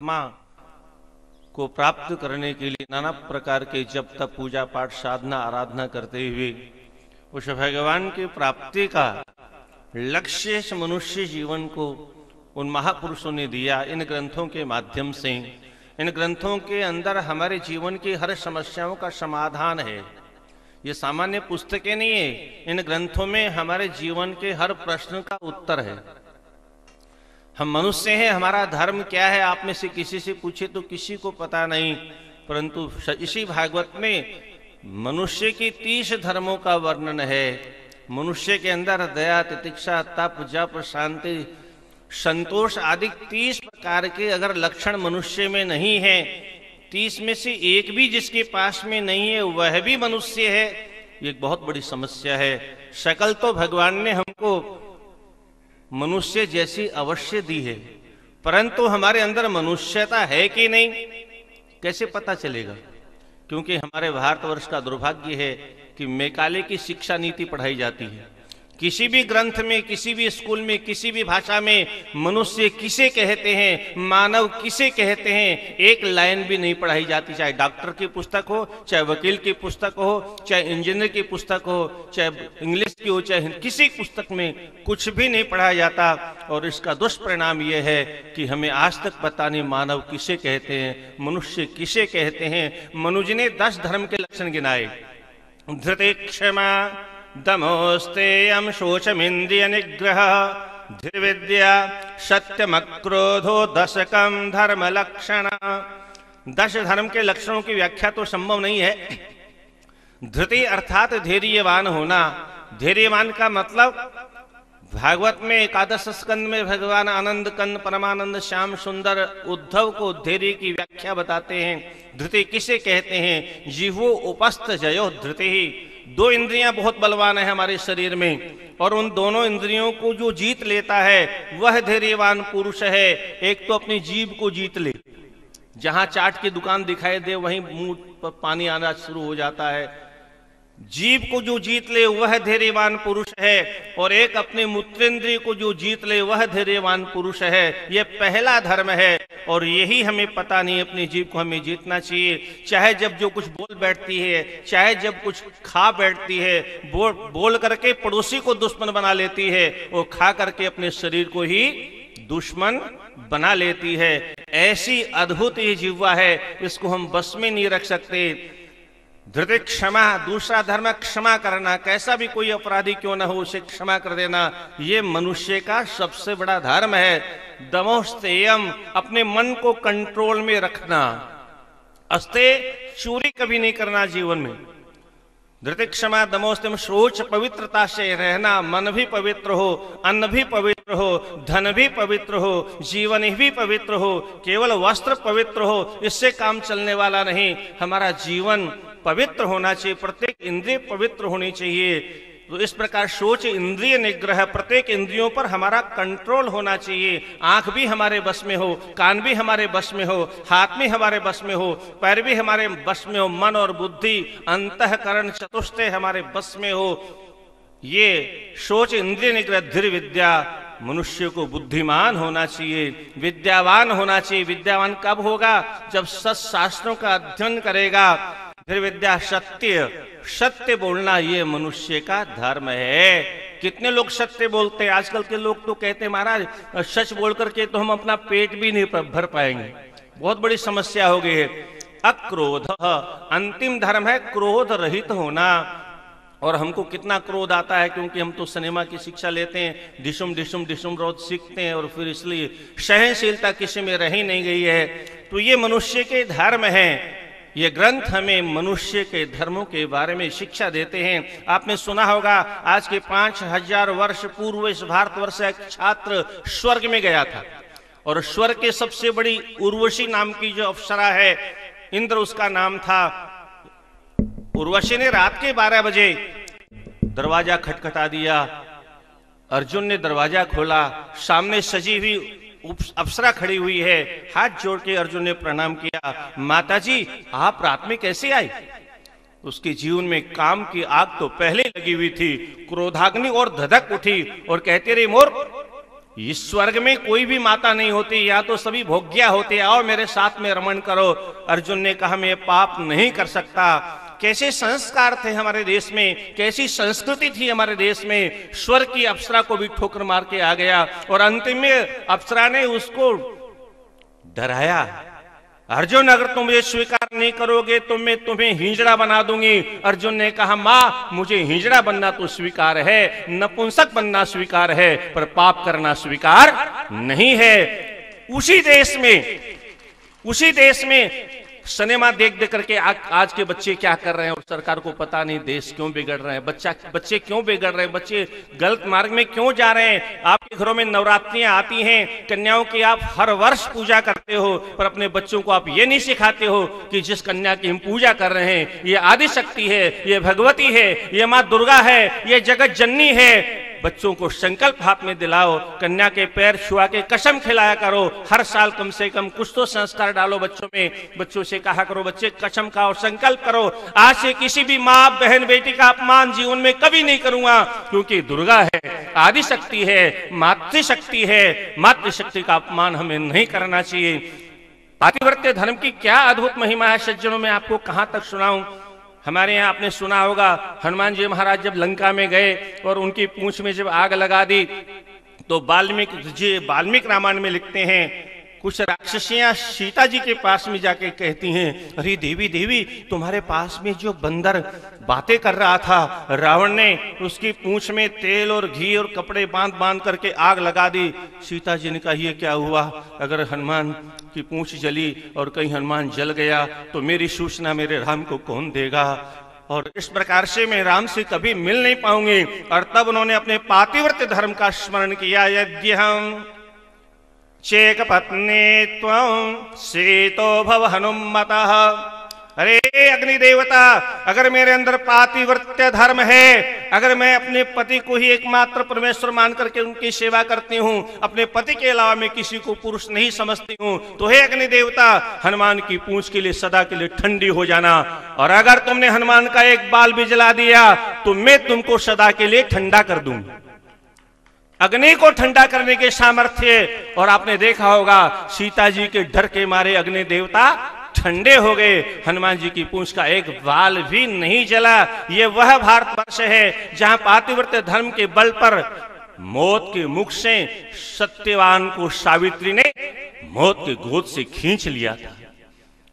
आत्मा को प्राप्त करने के लिए नाना प्रकार के जप तप पूजा पाठ साधना आराधना करते हुए उस भगवान की प्राप्ति का लक्ष्य इस मनुष्य जीवन को उन महापुरुषों ने दिया। इन ग्रंथों के माध्यम से, इन ग्रंथों के अंदर हमारे जीवन की हर समस्याओं का समाधान है। ये सामान्य पुस्तकें नहीं है, इन ग्रंथों में हमारे जीवन के हर प्रश्न का उत्तर है। हम मनुष्य हैं, हमारा धर्म क्या है आप में से किसी से पूछे तो किसी को पता नहीं, परंतु इसी भागवत में मनुष्य की 30 धर्मों का वर्णन है। मनुष्य के अंदर दया, तितिक्षा, तप, जप, शांति, संतोष आदि 30 प्रकार के अगर लक्षण मनुष्य में नहीं है, 30 में से एक भी जिसके पास में नहीं है वह भी मनुष्य है। ये एक बहुत बड़ी समस्या है। शकल तो भगवान ने हमको मनुष्य जैसी अवश्य दी है, परंतु हमारे अंदर मनुष्यता है कि नहीं कैसे पता चलेगा? क्योंकि हमारे भारतवर्ष का दुर्भाग्य है कि मैकाले की शिक्षा नीति पढ़ाई जाती है। किसी भी ग्रंथ में, किसी भी स्कूल में, किसी भी भाषा में मनुष्य किसे कहते हैं, मानव किसे कहते हैं, एक लाइन भी नहीं पढ़ाई जाती। चाहे डॉक्टर की पुस्तक हो, चाहे वकील की पुस्तक हो, चाहे इंजीनियर की पुस्तक हो, चाहे इंग्लिश की हो, चाहे किसी पुस्तक में कुछ भी नहीं पढ़ाया जाता। और इसका दुष्परिणाम यह है कि हमें आज तक पता नहीं मानव किसे कहते हैं, मनुष्य किसे कहते हैं। मनुज ने 10 धर्म के लक्षण गिनाए। धृति, क्षमा, दमोस्तेयम, शोचमिंद्रिय निग्रह, धीर्विद्या, सत्यमक्रोधो, दशकम धर्म लक्षण। 10 धर्म के लक्षणों की व्याख्या तो संभव नहीं है। धृति अर्थात धैर्यवान होना। धैर्यवान का मतलब भागवत में 11 स्कंद में भगवान आनंद कंद परमानंद श्याम सुंदर उद्धव को धैर्य की व्याख्या बताते हैं। धृति किसे कहते हैं? जीवो उपस्थ जयो धृति। 2 इंद्रियां बहुत बलवान है हमारे शरीर में, और उन दोनों इंद्रियों को जो जीत लेता है वह धैर्यवान पुरुष है। एक तो अपनी जीभ को जीत ले, जहां चाट की दुकान दिखाई दे वहीं मुंह पर पानी आना शुरू हो जाता है। जीभ को जो जीत ले वह धैर्यवान पुरुष है, और एक अपने मूत्रेंद्रिय को जो जीत ले वह धैर्यवान पुरुष है। यह पहला धर्म है, और यही हमें पता नहीं। अपनी जीभ को हमें जीतना चाहिए। चाहे जब जो कुछ बोल बैठती है, चाहे जब कुछ खा बैठती है, बोल करके पड़ोसी को दुश्मन बना लेती है, और खा करके अपने शरीर को ही दुश्मन बना लेती है। ऐसी अद्भुत ये जिह्वा है, इसको हम बस में नहीं रख सकते। धृति, क्षमा, दूसरा धर्म क्षमा करना। कैसा भी कोई अपराधी क्यों ना हो उसे क्षमा कर देना, ये मनुष्य का सबसे बड़ा धर्म है। दमोस्तेयम, अपने मन को कंट्रोल में रखना। अस्ते, चोरी कभी नहीं करना जीवन में। धृति, क्षमा, दमोस्तेयम, शोच, पवित्रता से रहना। मन भी पवित्र हो, अन्न भी पवित्र हो, धन भी पवित्र हो, जीवन भी पवित्र हो। केवल वस्त्र पवित्र हो इससे काम चलने वाला नहीं। हमारा जीवन पवित्र होना चाहिए, प्रत्येक इंद्रिय पवित्र होनी चाहिए। तो इस प्रकार शोच, इंद्रिय निग्रह, प्रत्येक इंद्रियों पर हमारा कंट्रोल होना चाहिए। आंख भी हमारे बस में हो, कान भी हमारे बस में हो, हाथ भी हमारे बस में हो, पैर भी हमारे बस में हो, मन और बुद्धि, अंतःकरण चतुष्टय हमारे बस में हो। ये शोच, इंद्रिय निग्रह, धीर विद्या। मनुष्य को बुद्धिमान होना चाहिए, विद्यावान होना चाहिए। विद्यावान कब होगा? जब सत्शास्त्रों का अध्ययन करेगा। फिर विद्या, सत्य, सत्य बोलना ये मनुष्य का धर्म है। कितने लोग सत्य बोलते हैं? आजकल के लोग तो कहते हैं महाराज सच बोल करके तो हम अपना पेट भी नहीं भर पाएंगे। बहुत बड़ी समस्या हो गई है। अक्रोध, अंतिम धर्म है क्रोध रहित होना। और हमको कितना क्रोध आता है, क्योंकि हम तो सिनेमा की शिक्षा लेते हैं, डिशुम डिशुम डिशुम रोज सीखते हैं, और फिर इसलिए सहनशीलता किसी में रही नहीं गई है। तो ये मनुष्य के धर्म हैं। ये ग्रंथ हमें मनुष्य के धर्मों के बारे में शिक्षा देते हैं। आपने सुना होगा आज के 5000 वर्ष पूर्व इस भारतवर्ष से एक छात्र स्वर्ग में गया था, और स्वर्ग के सबसे बड़ी उर्वशी नाम की जो अप्सरा है, इंद्र उसका नाम था। उर्वशी ने रात के 12 बजे दरवाजा खटखटा दिया। अर्जुन ने दरवाजा खोला, सामने सजी हुई अप्सरा खड़ी हुई है। हाथ जोड़ के अर्जुन ने प्रणाम किया, माताजी आप रात में कैसे आई? उसके जीवन में काम की आग तो पहले लगी हुई थी, क्रोधाग्नि और धधक उठी और कहते रहे मोर इस स्वर्ग में कोई भी माता नहीं होती, या तो सभी भोग्या होते, आओ मेरे साथ में रमण करो। अर्जुन ने कहा मैं पाप नहीं कर सकता। कैसे संस्कार थे हमारे देश में, कैसी संस्कृति थी हमारे देश में। स्वर्ग की अप्सरा को भी ठोकर मार के आ गया और अंतिम में अप्सरा ने उसको डराया, अर्जुन अगर तुम ये स्वीकार नहीं करोगे तो मैं तुम्हें हिजड़ा बना दूंगी। अर्जुन ने कहा मां मुझे हिजड़ा बनना तो स्वीकार है, नपुंसक बनना स्वीकार है, पर पाप करना स्वीकार नहीं है। उसी देश में सिनेमा देख देख करके आज के बच्चे क्या कर रहे हैं और सरकार को पता नहीं देश क्यों बिगड़ रहे हैं, बच्चे क्यों बिगड़ रहे हैं, बच्चे गलत मार्ग में क्यों जा रहे हैं। आपके घरों में नवरात्रियां आती हैं, कन्याओं की आप हर वर्ष पूजा करते हो, पर अपने बच्चों को आप ये नहीं सिखाते हो कि जिस कन्या की हम पूजा कर रहे हैं ये आदि शक्ति है, ये भगवती है, ये माँ दुर्गा है, ये जगत जननी है। बच्चों को संकल्प हाथ में दिलाओ, कन्या के पैर छुआ के कसम खिलाया करो, हर साल कम से कम कुछ तो संस्कार डालो बच्चों में। बच्चों से कहा करो बच्चे कसम खाओ, संकल्प करो, आज से किसी भी माँ बहन बेटी का अपमान जीवन में कभी नहीं करूंगा, क्योंकि दुर्गा है, आदि शक्ति है, मातृशक्ति है, मातृशक्ति का अपमान हमें नहीं करना चाहिए। पातिव्रत्य धर्म की क्या अद्भुत महिमा है सज्जनों, में आपको कहां तक सुनाऊं। हमारे यहाँ आपने सुना होगा हनुमान जी महाराज जब लंका में गए और उनकी पूंछ में जब आग लगा दी तो वाल्मीकि रामायण में लिखते हैं कुछ राक्षसियां सीता जी के पास में जाके कहती हैं, अरे देवी देवी तुम्हारे पास में जो बंदर बातें कर रहा था, रावण ने उसकी पूंछ में तेल और घी और कपड़े बांध करके आग लगा दी। सीता जी ने कहा ये क्या हुआ, अगर हनुमान की पूंछ जली और कहीं हनुमान जल गया तो मेरी सूचना मेरे राम को कौन देगा, और इस प्रकार से मैं राम से कभी मिल नहीं पाऊंगी। और तब उन्होंने अपने पातिव्रत्य धर्म का स्मरण किया, यद्य हम चेक पत्नी त्वं सीतो भव हनुमतः। अरे अग्नि देवता, अगर मेरे अंदर पातिव्रत्य धर्म है, अगर मैं अपने पति को ही एकमात्र परमेश्वर मान करके उनकी सेवा करती हूँ, अपने पति के अलावा मैं किसी को पुरुष नहीं समझती हूँ, तो हे अग्नि देवता हनुमान की पूंछ के लिए सदा के लिए ठंडी हो जाना, और अगर तुमने हनुमान का एक बाल भी जला दिया तो मैं तुमको सदा के लिए ठंडा कर दूंगा। अग्नि को ठंडा करने के सामर्थ्य, और आपने देखा होगा सीता जी के डर के मारे अग्नि देवता ठंडे हो गए, हनुमान जी की पूंछ का एक बाल भी नहीं जला। ये वह भारतवर्ष है जहां पातिव्रत्य धर्म के बल पर मौत के मुख से सत्यवान को सावित्री ने मौत के गोद से खींच लिया था।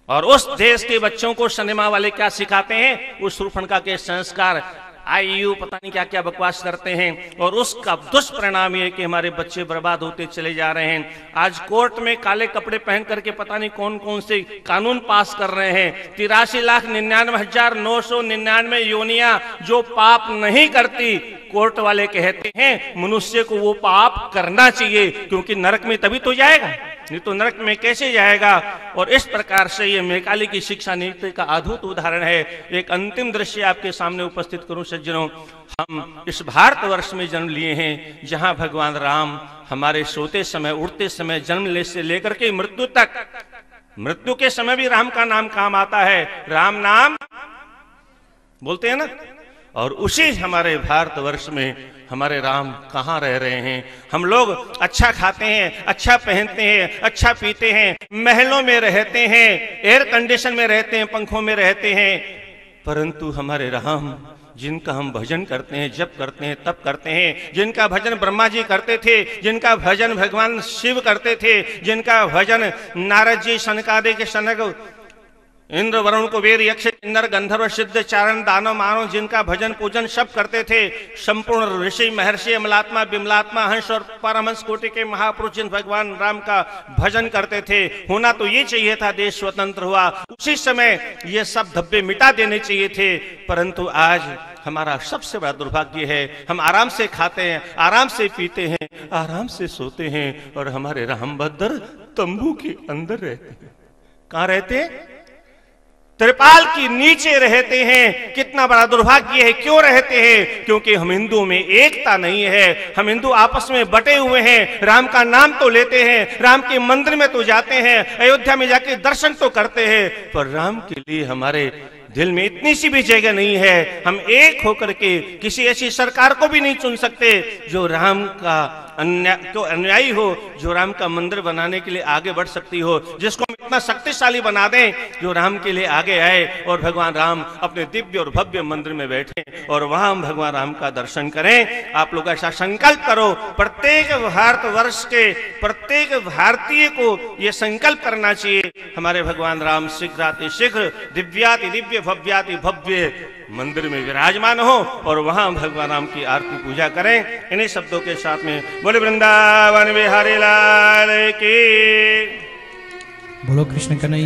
और उस देश के बच्चों को सिनेमा वाले क्या सिखाते हैं, उस शूर्पणखा के संस्कार आयु पता नहीं क्या क्या बकवास करते हैं, और उसका दुष्परिणाम ये कि हमारे बच्चे बर्बाद होते चले जा रहे हैं। आज कोर्ट में काले कपड़े पहन करके पता नहीं कौन कौन से कानून पास कर रहे हैं। 83,99,999 योनियां जो पाप नहीं करती, कोर्ट वाले कहते हैं मनुष्य को वो पाप करना चाहिए, क्योंकि नरक में तभी तो जाएगा, नहीं तो नरक में कैसे जाएगा। और इस प्रकार से ये मैकाले की शिक्षा नीति का अद्भुत उदाहरण है। एक अंतिम दृश्य आपके सामने उपस्थित करूं सज्जनों, हम इस भारतवर्ष में जन्म लिए हैं जहां भगवान राम हमारे सोते समय, उठते समय, जन्म से लेकर के मृत्यु तक, मृत्यु के समय भी राम का नाम काम आता है, राम नाम बोलते हैं ना। और उसी हमारे भारतवर्ष में हमारे राम कहाँ रह रहे हैं। हम लोग अच्छा खाते हैं, अच्छा पहनते हैं, अच्छा पीते हैं, महलों में रहते हैं, एयर कंडीशन में रहते हैं, पंखों में रहते हैं, परंतु हमारे राम जिनका हम भजन करते हैं, जप करते हैं, तप करते हैं, जिनका भजन ब्रह्मा जी करते थे, जिनका भजन भगवान शिव करते थे, जिनका भजन नारद जी, सनकादि के सनक, इंद्र वरुण कुबेर यक्ष किन्नर गंधर्व सिद्ध चारण दानव मानव, जिनका भजन पूजन सब करते थे, संपूर्ण ऋषि महर्षि अमलात्मा विमलात्मा हंस और परमहंस कोटि के महापुरुष जिन भगवान राम का भजन करते थे। होना तो ये चाहिए था, देश स्वतंत्र हुआ उसी समय ये सब धब्बे मिटा देने चाहिए थे, परंतु आज हमारा सबसे बड़ा दुर्भाग्य है, हम आराम से खाते हैं, आराम से पीते हैं, आराम से सोते हैं, और हमारे रामभद्र तंबू के अंदर रहते हैं। कहाँ रहते हैं? त्रिपाल की नीचे रहते हैं। कितना बड़ा दुर्भाग्य है। क्यों रहते हैं? क्योंकि हम हिंदुओं में एकता नहीं है, हम हिंदू आपस में बटे हुए हैं। राम का नाम तो लेते हैं, राम के मंदिर में तो जाते हैं, अयोध्या में जाके दर्शन तो करते हैं, पर राम के लिए हमारे दिल में इतनी सी भी जगह नहीं है, हम एक होकर के किसी ऐसी सरकार को भी नहीं चुन सकते जो राम का अनुयायी हो, जो राम का मंदिर बनाने के लिए आगे बढ़ सकती हो, जिसको हम इतना शक्तिशाली बना दें जो राम के लिए आगे आए और भगवान राम अपने दिव्य और भव्य मंदिर में बैठे और वहां हम भगवान राम का दर्शन करें। आप लोग ऐसा संकल्प करो, प्रत्येक भारतवर्ष के प्रत्येक भारतीय को यह संकल्प करना चाहिए, हमारे भगवान राम शीघ्र दिव्याति दिव्य भव्याति भव्य मंदिर में विराजमान हो और वहां भगवान राम की आरती पूजा करें। इन्हीं शब्दों के साथ में बोले वृंदावन बिहारी लाल की, बोलो कृष्ण कन्हैया।